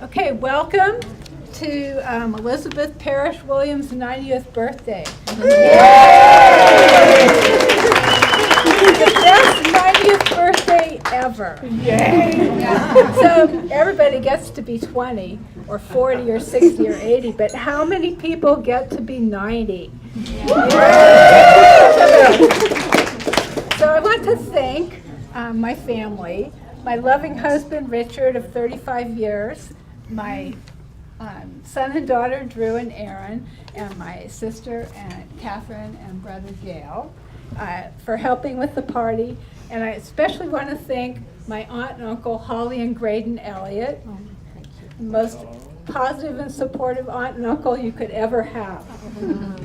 Okay, welcome to Elizabeth Parrish Williams' 90th birthday. The best 90th birthday ever. Yay! So everybody gets to be 20 or 40 or 60 or 80, but how many people get to be 90? So I want to thank my family, my loving husband Richard of 35 years, my son and daughter Drew and Aaron, and my sister and Catherine and brother Gail for helping with the party. And I especially want to thank my aunt and uncle Holly and Graydon Elliott, the most positive and supportive aunt and uncle you could ever have. And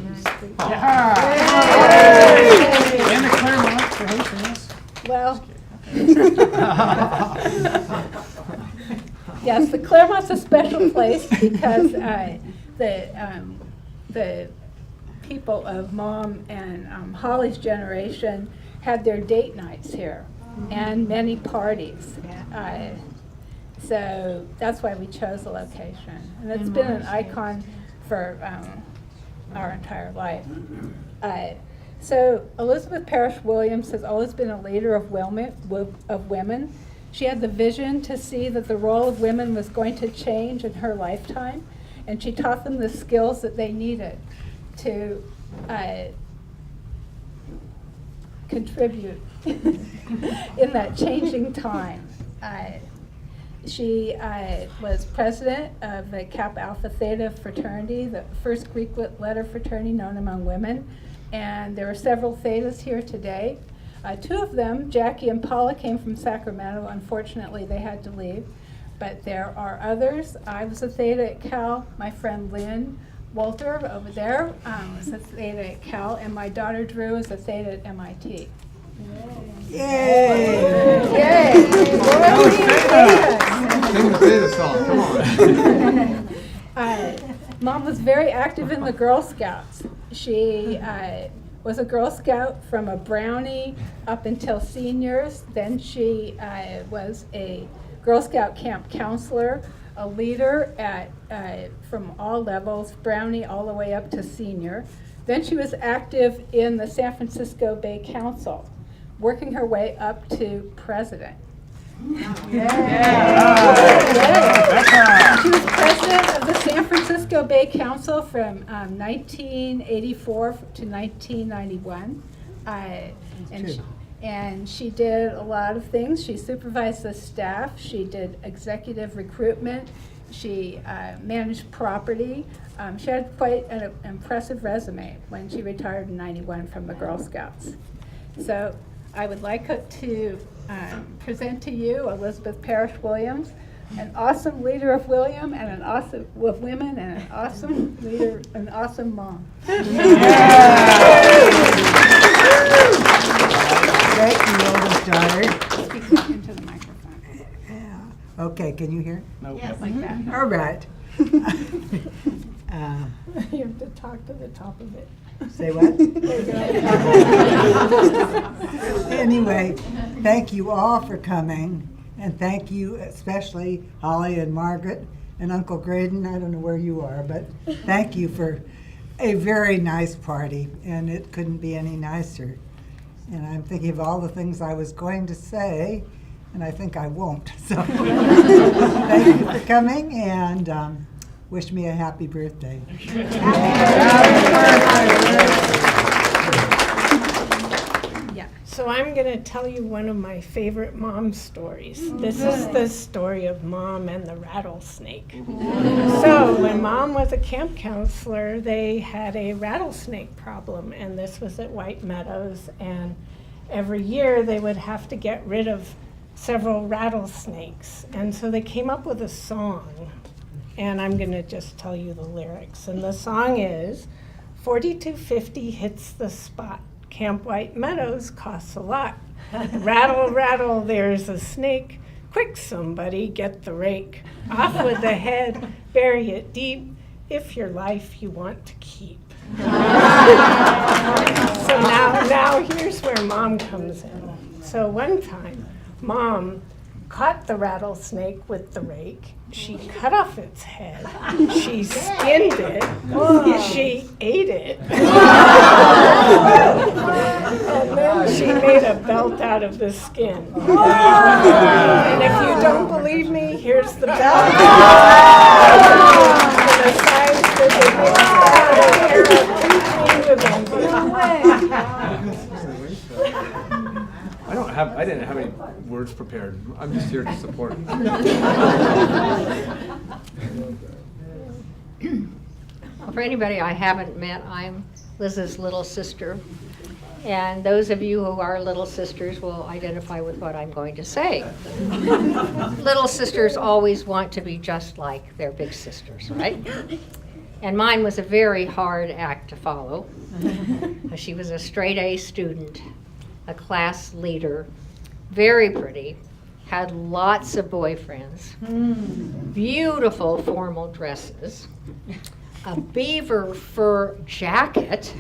the Claremont for hosting us. Well, yes, the Claremont's a special place because the people of Mom and Holly's generation had their date nights here and many parties. So that's why we chose the location. And it's been an icon for our entire life. So Elizabeth Parrish Williams has always been a leader of women. She had the vision to see that the role of women was going to change in her lifetime, and she taught them the skills that they needed to contribute in that changing time. She was president of the Kappa Alpha Theta fraternity, the first Greek letter fraternity known among women. And there are several Thetas here today. Two of them, Jackie and Paula, came from Sacramento. Unfortunately, they had to leave. But there are others. I was a Theta at Cal. My friend Lynn Walter over there was a Theta at Cal. And my daughter Drew is a Theta at MIT. Yay! Yay! Sing the Theta song, come on. Mom was very active in the Girl Scouts. She was a Girl Scout from a Brownie up until seniors. Then she was a Girl Scout camp counselor, a leader at from all levels, Brownie all the way up to senior. Then she was active in the San Francisco Bay Council, working her way up to president. She was president of the San Francisco Bay Council from 1984 to 1991. And she did a lot of things. She supervised the staff. She did executive recruitment. She managed property. She had quite an impressive resume when she retired in '91 from the Girl Scouts. So I would like to present to you Elizabeth Parrish Williams, an awesome leader of women and an awesome leader, an awesome mom. Great, the oldest daughter. Speak into the microphone. Yeah. Okay, can you hear? Nope. Yes, like that. All right. You have to talk to the top of it. Say what? There you go. Anyway, thank you all for coming, and thank you especially Holly and Margaret and Uncle Graydon. I don't know where you are, but thank you for a very nice party, and it couldn't be any nicer. And I'm thinking of all the things I was going to say, and I think I won't. So thank you for coming, and wish me a happy birthday. So I'm going to tell you one of my favorite mom stories. This is the story of Mom and the rattlesnake. So when Mom was a camp counselor, they had a rattlesnake problem, and this was at White Meadows, and every year they would have to get rid of several rattlesnakes. And so they came up with a song, and I'm going to just tell you the lyrics. And the song is, 4250 hits the spot. Camp White Meadows costs a lot. Rattle, rattle, there's a snake. Quick, somebody, get the rake. Off with the head, bury it deep, if your life you want to keep. So now here's where Mom comes in. So one time, Mom caught the rattlesnake with the rake. She cut off its head. She skinned it. She ate it. And then she made a belt out of the skin. And if you don't believe me, here's the belt. And the size that they I didn't have any words prepared. I'm just here to support. Well, for anybody I haven't met, I'm Liz's little sister. And those of you who are little sisters will identify with what I'm going to say. Little sisters always want to be just like their big sisters, right? And mine was a very hard act to follow. She was a straight A student, a class leader, very pretty, had lots of boyfriends, beautiful formal dresses, a beaver fur jacket,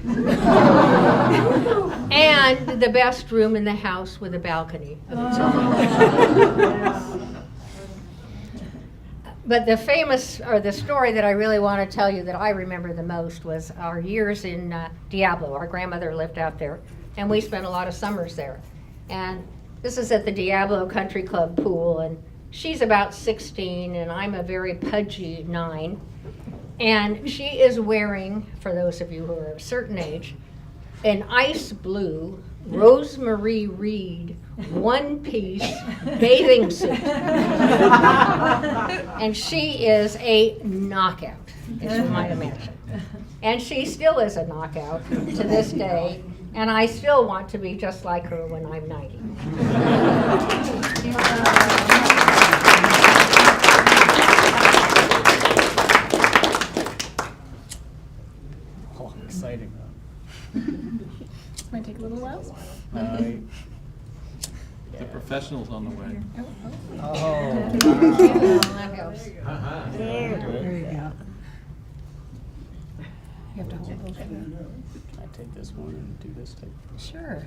and the best room in the house with a balcony of its own. But the story that I really want to tell you that I remember the most was our years in Diablo. Our grandmother lived out there, and we spent a lot of summers there. And this is at the Diablo Country Club pool, and she's about 16, and I'm a very pudgy 9. And she is wearing, for those of you who are of a certain age, an ice blue Rosemary Reed one-piece bathing suit. And she is a knockout, as you might imagine. And she still is a knockout to this day, and I still want to be just like her when I'm 90. Oh, exciting. Might take a little while. The professional's on the way. Oh. That helps. There you go. You have to hold both of them. Can I take this one and do this type? Sure,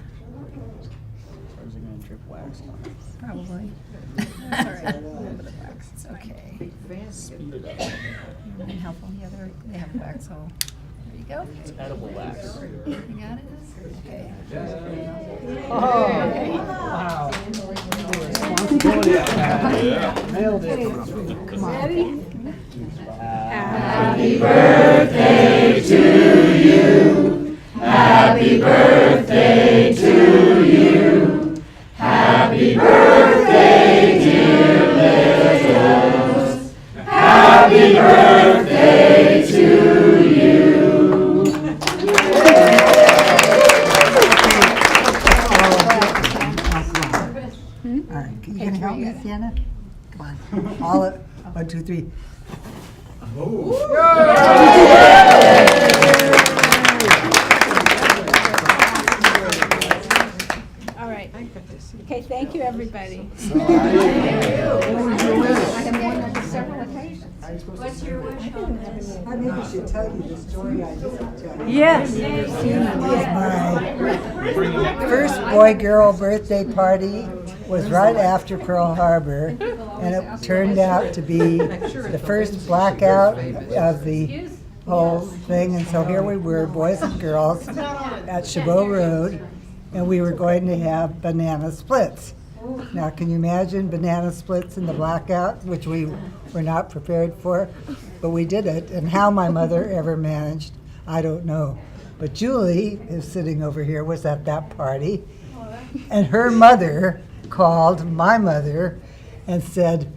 Or is it gonna drip wax on it? probably. That's all right. A little bit of wax. It's okay. Speed it up. And helpful. Yeah, they have wax. So there you go. It's edible wax. You got it. Okay. Oh, wow. Responsibility I had. Nailed it. Come on. Happy birthday to you. Happy birthday to you. Happy birthday, dear Liz. Happy birthday to you. All right, you gonna help me, Sienna? Come on, all at 1, 2, 3. All right. Okay, thank you, everybody. I have won on several occasions. What's your wish on this? I maybe should tell you the story I didn't tell you. Yes. My first boy-girl birthday party was right after Pearl Harbor, and it turned out to be the first blackout of the whole thing. And so here we were, boys and girls, at Chabot Road, and we were going to have banana splits. Now, can you imagine banana splits in the blackout, which we were not prepared for? But we did it, and how my mother ever managed, I don't know. But Julie, who's sitting over here, was at that party, and her mother called my mother and said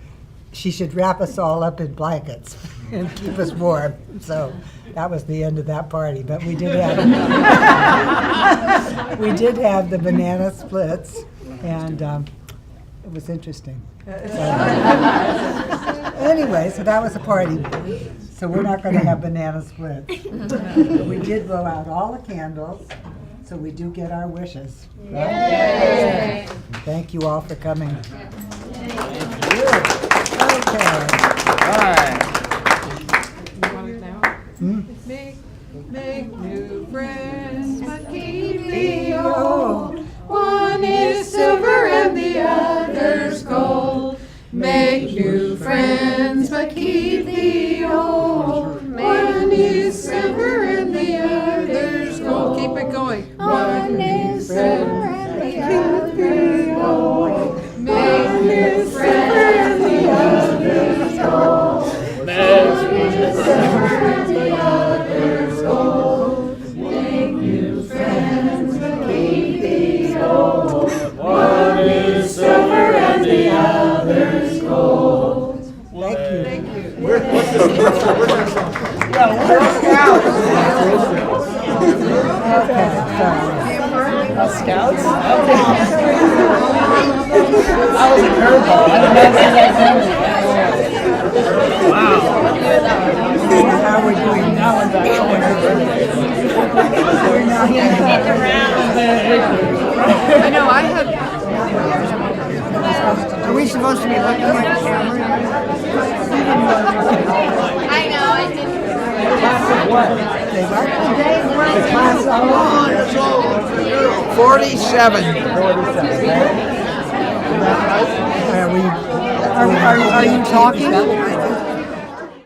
she should wrap us all up in blankets and keep us warm. So that was the end of that party. But we did have the banana splits, and it was interesting. Anyway, so that was a party. So we're not going to have banana splits. But we did blow out all the candles, so we do get our wishes. Right? Yay. Thank you all for coming. Okay. All right. You want it now? Hmm? It's big. Make new friends, but keep the old. One is silver and the other's gold. Make new friends, but keep the old. One is silver and the other's gold. Keep it going. One is silver and the other's gold. Make new friends, and the other's gold. Make new silver and the other's gold. Make new friends, but keep the old. One is silver and the other's gold. Thank you. Thank you. Scouts? That was a curveball. I didn't know Wow. How are we doing now? I know, I had. Are we supposed to be looking at the camera? I know, I didn't. Class of what? 47. Are you talking?